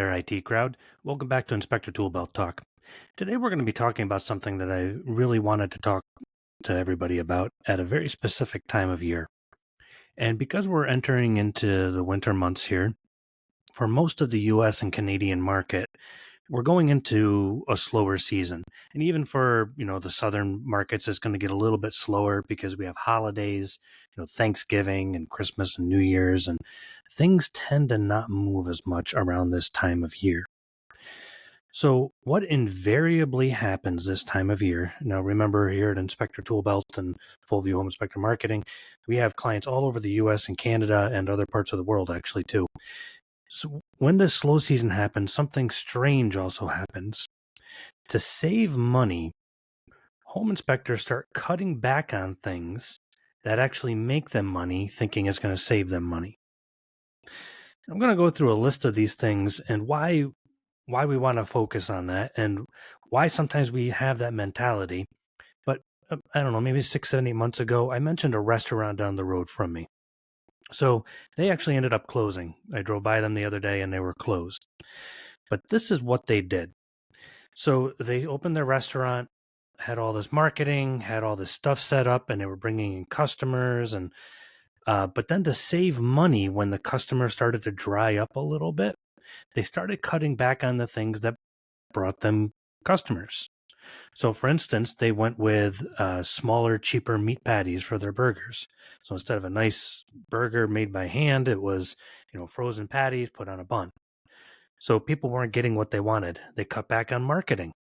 there, IT crowd. Welcome back to Inspector Toolbelt Talk. Today we're going to be talking about something that I really wanted to talk to everybody about at a very specific time of year. And because we're entering into the winter months here, for most of the US and Canadian market, we're going into a slower season. And even for, the southern markets, it's going to get a little bit slower because we have holidays, Thanksgiving and Christmas and New Year's, and things tend to not move as much around this time of year. So what invariably happens this time of year, now remember here at Inspector Toolbelt and Full View Home Inspector Marketing, we have clients all over the US and Canada and other parts of the world actually too. So when this slow season happens, something strange also happens. To save money, home inspectors start cutting back on things that actually make them money, thinking it's going to save them money. I'm going to go through a list of these things and why we want to focus on that and why sometimes we have that mentality. But I don't know, maybe 6, 7, 8 months ago, I mentioned a restaurant down the road from me. So they actually ended up closing. I drove by them the other day and they were closed. But this is what they did. So they opened their restaurant, had all this marketing, had all this stuff set up, and they were bringing in customers. And but then to save money when the customers started to dry up a little bit, they started cutting back on the things that brought them customers. So, for instance, they went with smaller, cheaper meat patties for their burgers. So instead of a nice burger made by hand, it was, frozen patties put on a bun. So people weren't getting what they wanted. They cut back on marketing.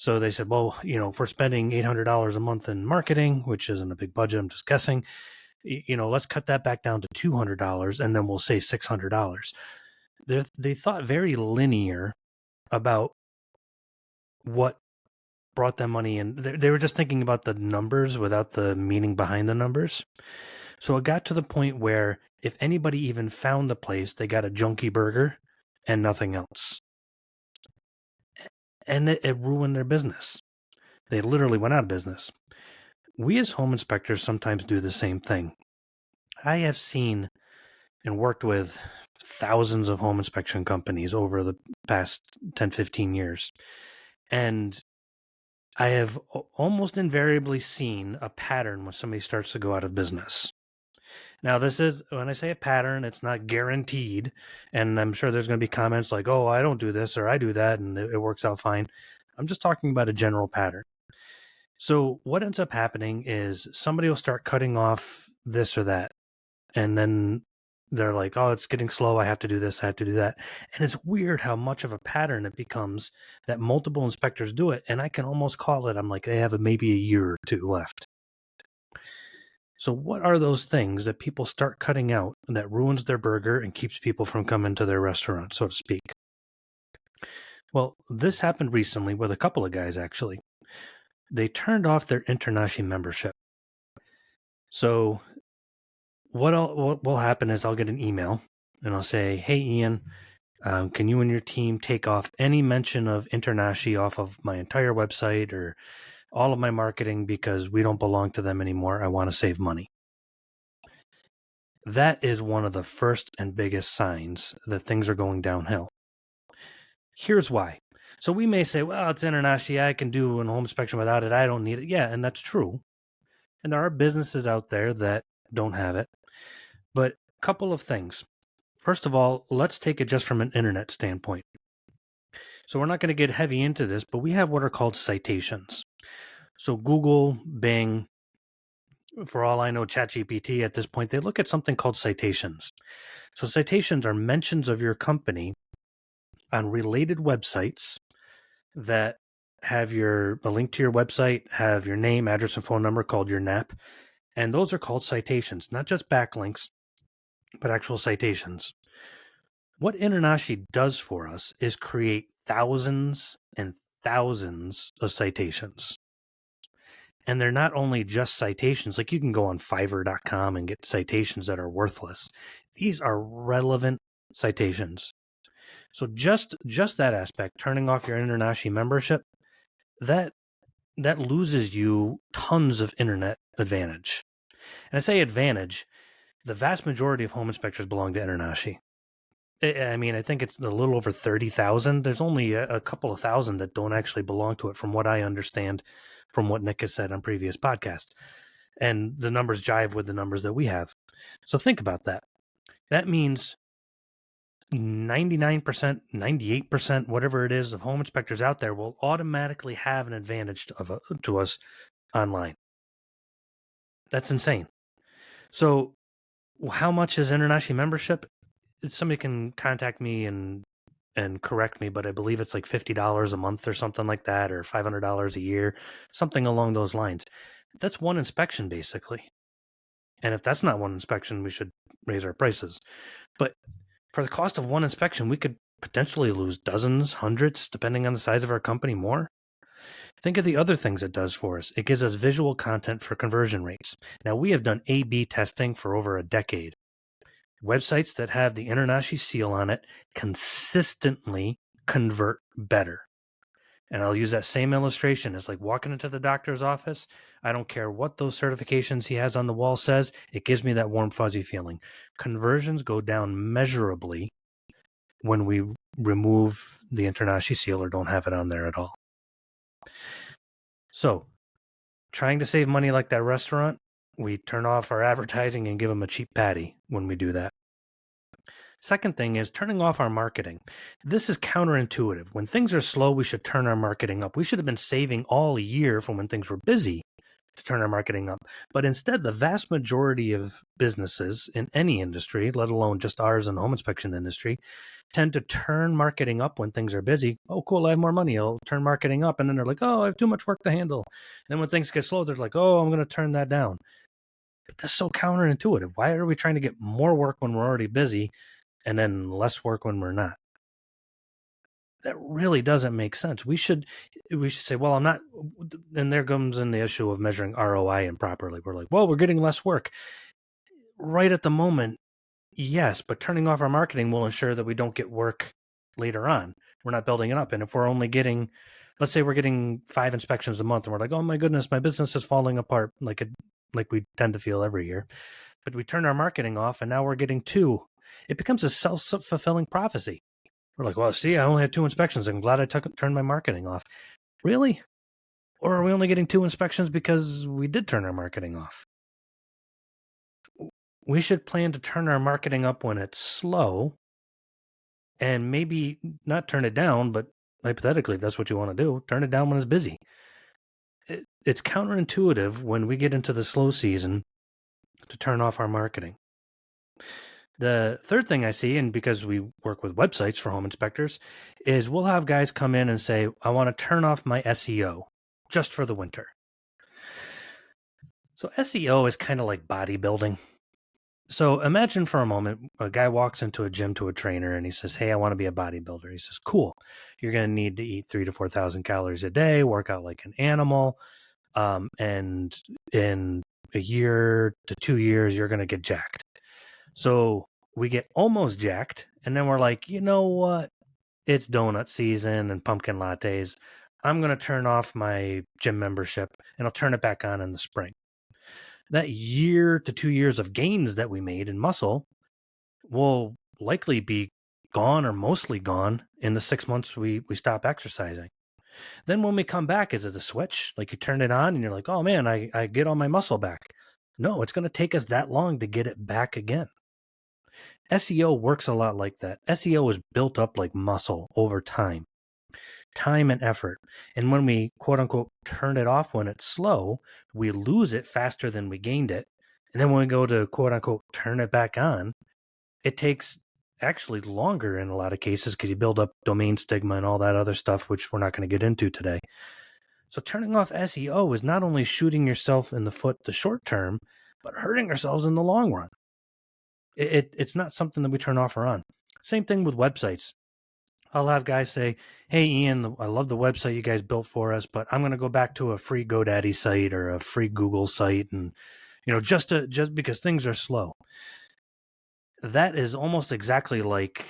So they said, well, if we're spending $800 a month in marketing, which isn't a big budget, I'm just guessing, let's cut that back down to $200 and then we'll save $600. They thought very linear about what brought them money in. They were just thinking about the numbers without the meaning behind the numbers. So it got to the point where if anybody even found the place, they got a junky burger and nothing else. And it ruined their business. They literally went out of business. We as home inspectors sometimes do the same thing. I have seen and worked with thousands of home inspection companies over the past 10, 15 years. And I have almost invariably seen a pattern when somebody starts to go out of business. Now, this is, when I say a pattern, it's not guaranteed. And I'm sure there's going to be comments like, oh, I don't do this or I do that and it works out fine. I'm just talking about a general pattern. So what ends up happening is somebody will start cutting off this or that. And then they're like, oh, it's getting slow. I have to do this. I have to do that. And it's weird how much of a pattern it becomes that multiple inspectors do it. And I can almost call it, I'm like, they have maybe a year or two left. So what are those things that people start cutting out that ruins their burger and keeps people from coming to their restaurant, so to speak? Well, this happened recently with a couple of guys, actually. They turned off their InterNACHI membership. So what will happen is I'll get an email and I'll say, hey, Ian, can you and your team take off any mention of InterNACHI off of my entire website or all of my marketing because we don't belong to them anymore. I want to save money. That is one of the first and biggest signs that things are going downhill. Here's why. So we may say, well, it's InterNACHI. I can do a home inspection without it. I don't need it. Yeah, and that's true. And there are businesses out there that don't have it. But a couple of things. First of all, let's take it just from an internet standpoint. So we're not going to get heavy into this, but we have what are called citations. So Google, Bing, for all I know, ChatGPT at this point, they look at something called citations. So citations are mentions of your company on related websites that have a link to your website, have your name, address, and phone number called your NAP. And those are called citations, not just backlinks, but actual citations. What InterNACHI does for us is create thousands and thousands of citations. And they're not only just citations, like you can go on Fiverr.com and get citations that are worthless. These are relevant citations. So just that aspect, turning off your InterNACHI membership, that loses you tons of internet advantage. And I say advantage, the vast majority of home inspectors belong to InterNACHI. I mean, I think it's a little over 30,000. There's only a couple of thousand that don't actually belong to it, from what I understand, from what Nick has said on previous podcasts. And the numbers jive with the numbers that we have. So think about that. That means 99%, 98%, whatever it is, of home inspectors out there will automatically have an advantage to us online. That's insane. So how much is InterNACHI membership? Somebody can contact me and correct me, but I believe it's like $50 a month or something like that, or $500 a year, something along those lines. That's one inspection, basically. And if that's not one inspection, we should raise our prices. But for the cost of one inspection, we could potentially lose dozens, hundreds, depending on the size of our company, more. Think of the other things it does for us. It gives us visual content for conversion rates. Now, we have done A/B testing for over a decade. Websites that have the InterNACHI seal on it consistently convert better. And I'll use that same illustration. It's like walking into the doctor's office. I don't care what those certifications he has on the wall says. It gives me that warm, fuzzy feeling. Conversions go down measurably when we remove the InterNACHI seal or don't have it on there at all. So, trying to save money like that restaurant, we turn off our advertising and give them a cheap patty when we do that. Second thing is turning off our marketing. This is counterintuitive. When things are slow, we should turn our marketing up. We should have been saving all year from when things were busy to turn our marketing up. But instead, the vast majority of businesses in any industry, let alone just ours in the home inspection industry, tend to turn marketing up when things are busy. Oh, cool, I have more money. I'll turn marketing up. And then they're like, oh, I have too much work to handle. And then when things get slow, they're like, oh, I'm going to turn that down. But that's so counterintuitive. Why are we trying to get more work when we're already busy and then less work when we're not? That really doesn't make sense. We should say, well, I'm not, and there comes in the issue of measuring ROI improperly. We're like, well, we're getting less work. Right at the moment, yes, but turning off our marketing will ensure that we don't get work later on. We're not building it up. And if we're only getting, let's say we're getting 5 inspections a month and we're like, oh my goodness, my business is falling apart, like we tend to feel every year. But we turn our marketing off and now we're getting 2. It becomes a self-fulfilling prophecy. We're like, well, see, I only had 2 inspections. I'm glad I turned my marketing off. Really? Or are we only getting 2 inspections because we did turn our marketing off? We should plan to turn our marketing up when it's slow and maybe not turn it down, but hypothetically, if that's what you want to do, turn it down when it's busy. It's counterintuitive when we get into the slow season to turn off our marketing. The third thing I see, and because we work with websites for home inspectors, is we'll have guys come in and say, I want to turn off my SEO just for the winter. So SEO is kind of like bodybuilding. So imagine for a moment, a guy walks into a gym to a trainer and he says, hey, I want to be a bodybuilder. He says, cool. You're going to need to eat 3,000 to 4,000 calories a day, work out like an animal. And in a year to 2 years, you're going to get jacked. So we get almost jacked. And then we're like, you know what? It's donut season and pumpkin lattes. I'm going to turn off my gym membership and I'll turn it back on in the spring. That year to 2 years of gains that we made in muscle will likely be gone or mostly gone in the 6 months we stop exercising. Then when we come back, is it a switch? Like you turn it on and you're like, oh man, I get all my muscle back. No, it's going to take us that long to get it back again. SEO works a lot like that. SEO is built up like muscle over time and effort. And when we quote unquote turn it off when it's slow, we lose it faster than we gained it. And then when we go to quote unquote turn it back on, it takes actually longer in a lot of cases because you build up domain stigma and all that other stuff, which we're not going to get into today. So turning off SEO is not only shooting yourself in the foot the short term, but hurting ourselves in the long run. It's not something that we turn off or on. Same thing with websites. I'll have guys say, hey, Ian, I love the website you guys built for us, but I'm going to go back to a free GoDaddy site or a free Google site. And, just because things are slow. That is almost exactly like,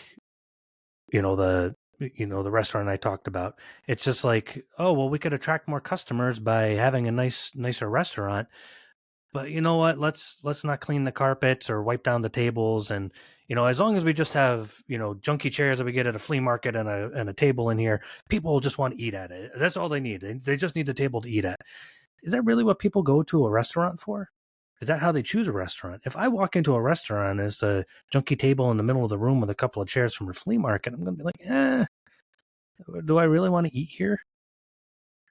the restaurant I talked about. It's just like, oh, well, we could attract more customers by having a nicer restaurant. But you know what? Let's not clean the carpets or wipe down the tables. And, As long as we just have, junky chairs that we get at a flea market and a table in here, people will just want to eat at it. That's all they need. They just need the table to eat at. Is that really what people go to a restaurant for? Is that how they choose a restaurant? If I walk into a restaurant and it's a junky table in the middle of the room with a couple of chairs from a flea market, I'm going to be like, do I really want to eat here?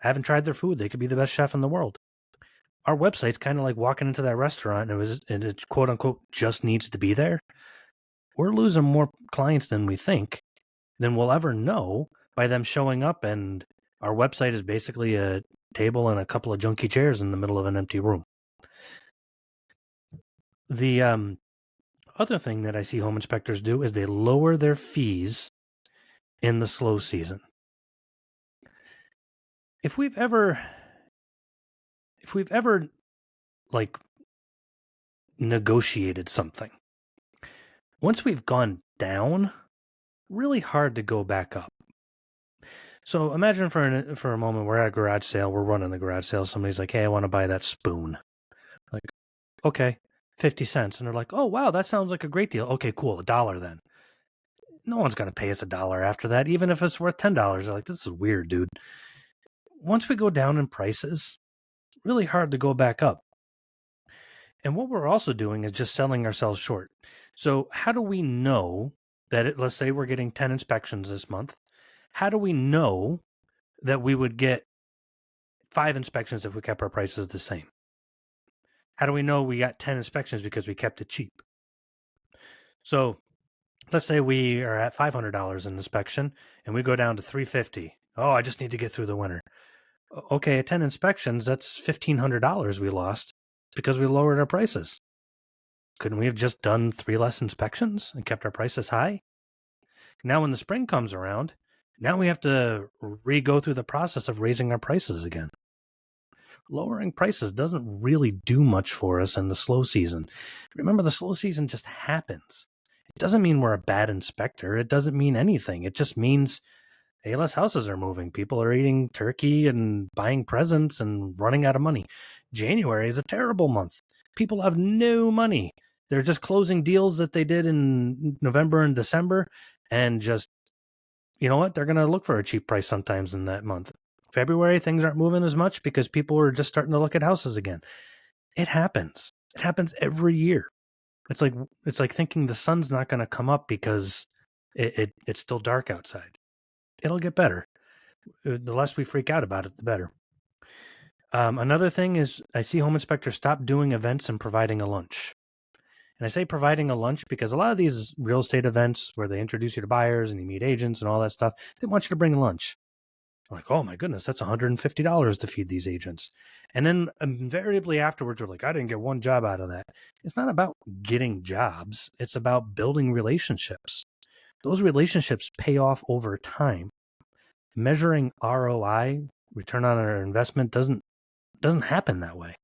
I haven't tried their food. They could be the best chef in the world. Our website's kind of like walking into that restaurant and it quote unquote just needs to be there. We're losing more clients than we think, than we'll ever know by them showing up, and our website is basically a table and a couple of junky chairs in the middle of an empty room. The other thing that I see home inspectors do is they lower their fees in the slow season. If we've ever like negotiated something, once we've gone down, really hard to go back up. So imagine for a moment we're at a garage sale, we're running the garage sale, somebody's like, hey, I want to buy that spoon. Like, okay, 50 cents. And they're like, oh, wow, that sounds like a great deal. Okay, cool, $1 then. No one's going to pay us $1 after that, even if it's worth $10. They're like, this is weird, dude. Once we go down in prices, really hard to go back up. And what we're also doing is just selling ourselves short. So how do we know that, let's say we're getting 10 inspections this month. How do we know that we would get 5 inspections if we kept our prices the same? How do we know we got 10 inspections because we kept it cheap? So let's say we are at $500 an inspection and we go down to $350. Oh, I just need to get through the winter. Okay, at 10 inspections, that's $1,500 we lost because we lowered our prices. Couldn't we have just done 3 less inspections and kept our prices high? Now when the spring comes around, now we have to re-go through the process of raising our prices again. Lowering prices doesn't really do much for us in the slow season. Remember, the slow season just happens. It doesn't mean we're a bad inspector. It doesn't mean anything. It just means, hey, less houses are moving. People are eating turkey and buying presents and running out of money. January is a terrible month. People have no money. They're just closing deals that they did in November and December, and just, you know what? They're going to look for a cheap price sometimes in that month. February, things aren't moving as much because people are just starting to look at houses again. It happens. It happens every year. It's like thinking the sun's not going to come up because it's still dark outside. It'll get better. The less we freak out about it, the better. Another thing is I see home inspectors stop doing events and providing a lunch. And I say providing a lunch because a lot of these real estate events where they introduce you to buyers and you meet agents and all that stuff, they want you to bring lunch. Like, oh my goodness, that's $150 to feed these agents. And then invariably afterwards, we're like, I didn't get one job out of that. It's not about getting jobs. It's about building relationships. Those relationships pay off over time. Measuring ROI, return on our investment, doesn't happen that way.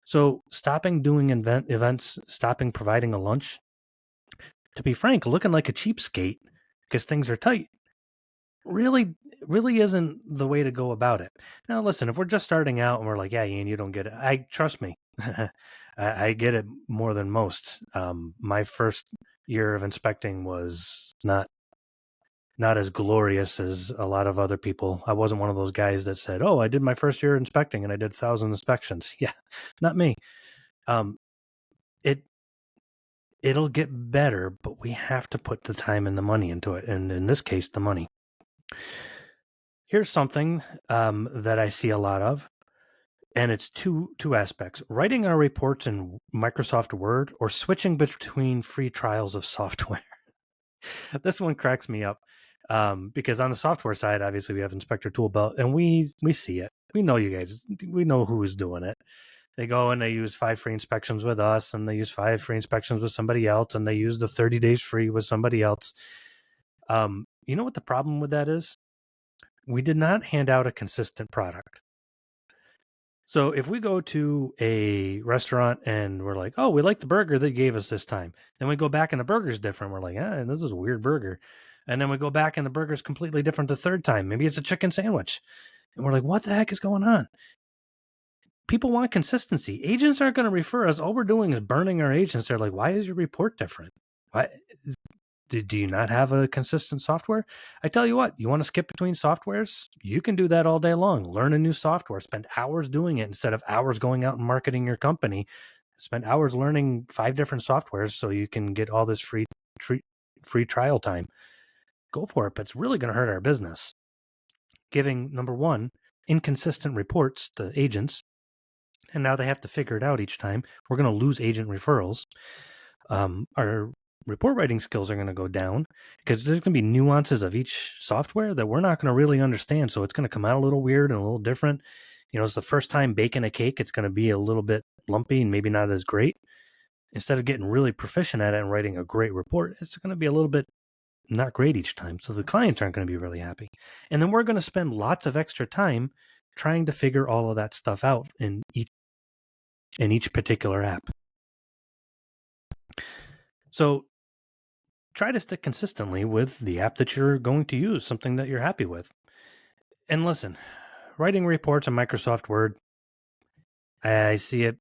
So stopping doing events, stopping providing a lunch, to be frank, looking like a cheapskate because things are tight, really isn't the way to go about it. Now, listen, if we're just starting out and we're like, yeah, Ian, you don't get it. Trust me, I get it more than most. My first year of inspecting was not as glorious as a lot of other people. I wasn't one of those guys that said, oh, I did my first year inspecting and I did 1,000 inspections. Yeah, not me. It'll get better, but we have to put the time and the money into it. And in this case, the money. Here's something that I see a lot of, and it's two aspects: writing our reports in Microsoft Word or switching between free trials of software. This one cracks me up because on the software side, obviously we have Inspector Toolbelt, and we see it. We know you guys. We know who is doing it. They go and they use 5 free inspections with us, and they use 5 free inspections with somebody else, and they use the 30 days free with somebody else. You know what the problem with that is? We did not hand out a consistent product. So if we go to a restaurant and we're like, oh, we like the burger they gave us this time. Then we go back and the burger's different. We're like, this is a weird burger. And then we go back and the burger's completely different the third time. Maybe it's a chicken sandwich. And we're like, what the heck is going on? People want consistency. Agents aren't going to refer us. All we're doing is burning our agents. They're like, why is your report different? Do you not have a consistent software? I tell you what, you want to skip between softwares? You can do that all day long. Learn a new software, spend hours doing it instead of hours going out and marketing your company. Spend hours learning 5 different softwares so you can get all this free trial time. Go for it, but it's really going to hurt our business. Giving, number one, inconsistent reports to agents, and now they have to figure it out each time. We're going to lose agent referrals. Our report writing skills are going to go down because there's going to be nuances of each software that we're not going to really understand. So it's going to come out a little weird and a little different. It's the first time baking a cake. It's going to be a little bit lumpy and maybe not as great. Instead of getting really proficient at it and writing a great report, it's going to be a little bit not great each time. So the clients aren't going to be really happy. And then we're going to spend lots of extra time trying to figure all of that stuff out in each particular app. So try to stick consistently with the app that you're going to use, something that you're happy with. And listen, writing reports on Microsoft Word, I see it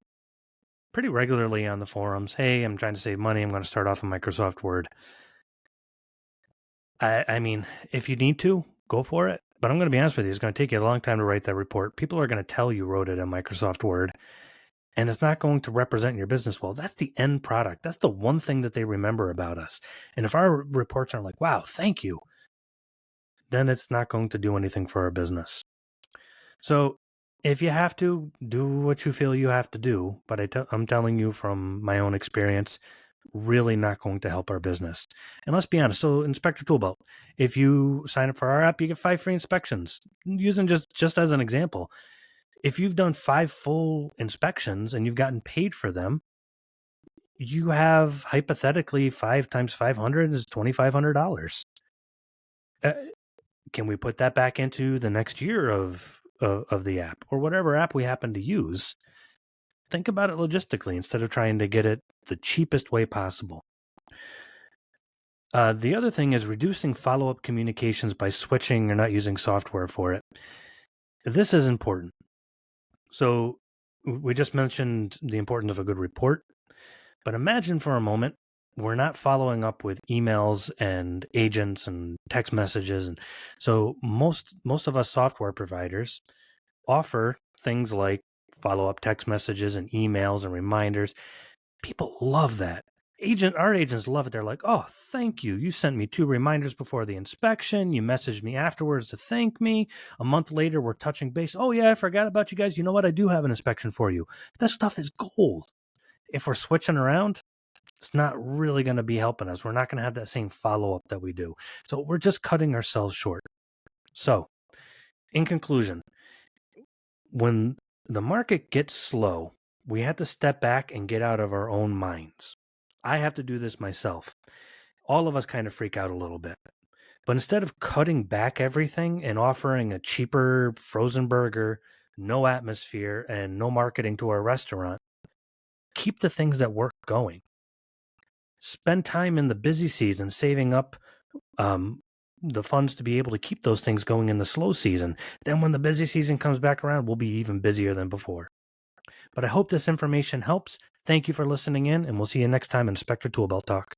pretty regularly on the forums. Hey, I'm trying to save money. I'm going to start off on Microsoft Word. I mean, if you need to, go for it. But I'm going to be honest with you, it's going to take you a long time to write that report. People are going to tell you wrote it on Microsoft Word, and it's not going to represent your business well. That's the end product. That's the one thing that they remember about us. And if our reports are like, wow, thank you, then it's not going to do anything for our business. So if you have to, do what you feel you have to do. But I'm telling you from my own experience, really not going to help our business. And let's be honest. So Inspector Toolbelt, if you sign up for our app, you get 5 free inspections. Using just as an example, if you've done 5 full inspections and you've gotten paid for them, you have hypothetically 5 times 500 is $2,500. Can we put that back into the next year of the app or whatever app we happen to use? Think about it logistically instead of trying to get it the cheapest way possible. The other thing is reducing follow-up communications by switching or not using software for it. This is important. So we just mentioned the importance of a good report, but imagine for a moment we're not following up with emails and agents and text messages. And so most of us software providers offer things like follow-up text messages and emails and reminders. People love that. Our agents love it. They're like, oh, thank you. You sent me 2 reminders before the inspection. You messaged me afterwards to thank me. A month later, we're touching base. Oh, yeah, I forgot about you guys. You know what? I do have an inspection for you. That stuff is gold. If we're switching around, it's not really going to be helping us. We're not going to have that same follow-up that we do. So we're just cutting ourselves short. So in conclusion, when the market gets slow, we have to step back and get out of our own minds. I have to do this myself. All of us kind of freak out a little bit. But instead of cutting back everything and offering a cheaper frozen burger, no atmosphere, and no marketing to our restaurant, keep the things that work going. Spend time in the busy season saving up the funds to be able to keep those things going in the slow season. Then when the busy season comes back around, we'll be even busier than before. But I hope this information helps. Thank you for listening in, and we'll see you next time in Inspector Toolbelt Talk.